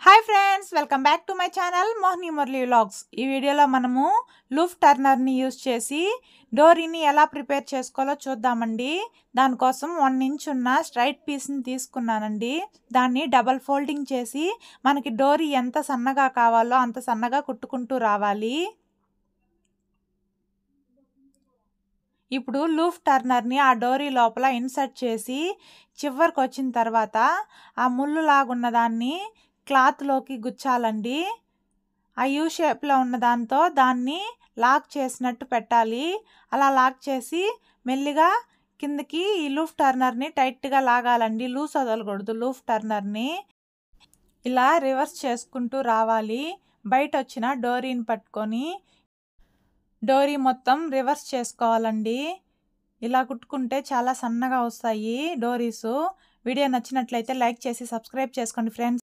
Hi friends, welcome back to my channel Mohini Murali vlogs. ఈ వీడియోలో మనము లూఫ్ టర్నర్ని యూజ్ చేసి డోరీని ఎలా ప్రిపేర్ చేసుకోవాలో చూద్దామండి. దానికోసం 1 ఇంచ్ ఉన్న స్ట్రైట్ పీస్ని తీసుకున్నానండి. దాన్ని డబల్ ఫోల్డింగ్ చేసి మనకి డోరీ ఎంత సన్నగా కావాలో అంత సన్నగా కుట్టుకుంటూ రావాలి. ఇప్పుడు లూఫ్ టర్నర్ని ఆ డోరీ లోపల ఇన్సర్ట్ చేసి చివరికి వచ్చిన తర్వాత ఆ ముళ్ళు లాగున్న దాన్ని క్లాత్లోకి గుచ్చాలండి. ఆ యూ షేప్లో ఉన్న దాంతో దాన్ని లాక్ చేసినట్టు పెట్టాలి. అలా లాక్ చేసి మెల్లిగా కిందకి ఈ లూఫ్ టర్నర్ని టైట్గా లాగాలండి. లూస్ వదలకూడదు లూఫ్ టర్నర్ని. ఇలా రివర్స్ చేసుకుంటూ రావాలి. బయట వచ్చిన డోరీని పట్టుకొని డోరీ మొత్తం రివర్స్ చేసుకోవాలండి. ఇలా కుట్టుకుంటే చాలా సన్నగా వస్తాయి డోరీసు. వీడియో నచ్చినట్లయితే లైక్ చేసి సబ్స్క్రైబ్ చేసుకోండి ఫ్రెండ్స్.